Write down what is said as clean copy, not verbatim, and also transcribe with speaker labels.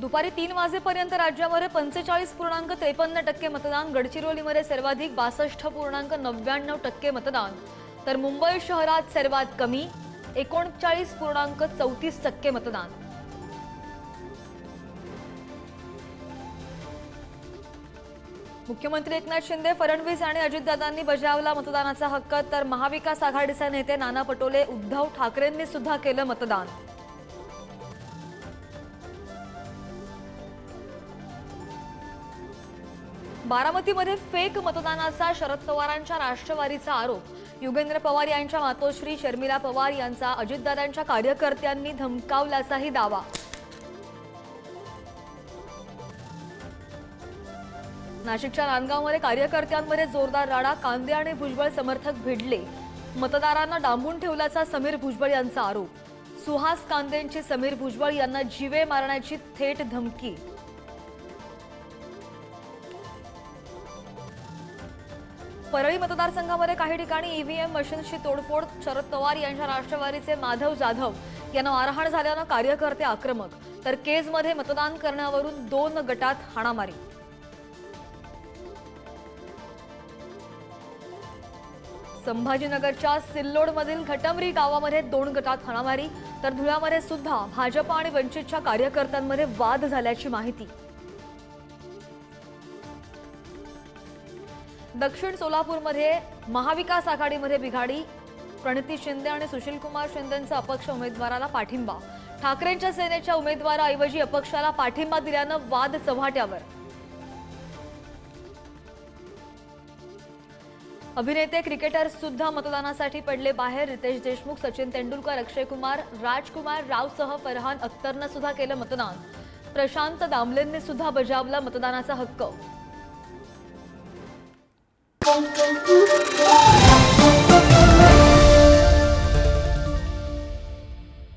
Speaker 1: दुपारी 3 वाजेपर्यंत राज्यामध्ये 45.53% मतदान, गडचिरोलीमध्ये सर्वाधिक 62.99% मतदान, तर मुंबई शहरात सर्वात कमी 39.34% मतदान। मुख्यमंत्री एकनाथ शिंदे, फडणवीस आणि अजितदादांनी बजावला मतदानाचा हक्क, तर महाविकास आघाडीचे नेते नाना पटोले, उद्धव ठाकरेंनी सुद्धा केलं मतदान। बारामतीमध्ये फेक मतदानाचा शरद पवारांच्या राष्ट्रवादीचा आरोप, युगेंद्र पवार यांच्या मातोश्री शर्मिला पवार यांचा अजितदादांच्या कार्यकर्त्यांनी धमकावल्याचाही दावा। नाशिकच्या नांदगावमध्ये कार्यकर्त्यांमध्ये जोरदार राडा, कांदे आणि भुजबळ समर्थक भिडले, मतदारांना डांबून ठेवल्याचा समीर भुजबळ यांचा आरोप, सुहास कांदेंची समीर भुजबळ यांना जीवे मारण्याची थेट धमकी। परळी मतदारसंघामध्ये काही ठिकाणी ईव्हीएम मशीन्सची तोडफोड, शरद पवार यांच्या राष्ट्रवादीचे माधव जाधव यांना मारहाण झाल्यानं कार्यकर्ते आक्रमक, तर केजमध्ये मतदान करण्यावरून 2 गटात हाणामारी। संभाजीनगरच्या सिल्लोडमधील घटमरी गावामध्ये 2 गटात हाणामारी, तर धुळ्यामध्ये सुद्धा भाजप आणि वंचितच्या कार्यकर्त्यांमध्ये वाद झाल्याची माहिती। दक्षिण सोलापूरमध्ये महाविकास आघाडीमध्ये बिघाडी, प्रणिती शिंदे आणि सुशीलकुमार शिंदेंचा अपक्ष उमेदवाराला पाठिंबा, ठाकरेंच्या सेनेच्या उमेदवाराऐवजी अपक्षाला पाठिंबा दिल्यानं वाद चव्हाट्यावर। अभिनेते, क्रिकेटर्स सुद्धा मतदानासाठी पडले बाहेर, रितेश देशमुख, सचिन तेंडुलकर, अक्षय कुमार, राजकुमार रावसह फरहान अख्तरनं सुद्धा केलं मतदान, प्रशांत दामलेंनी सुद्धा बजावला मतदानाचा हक्क।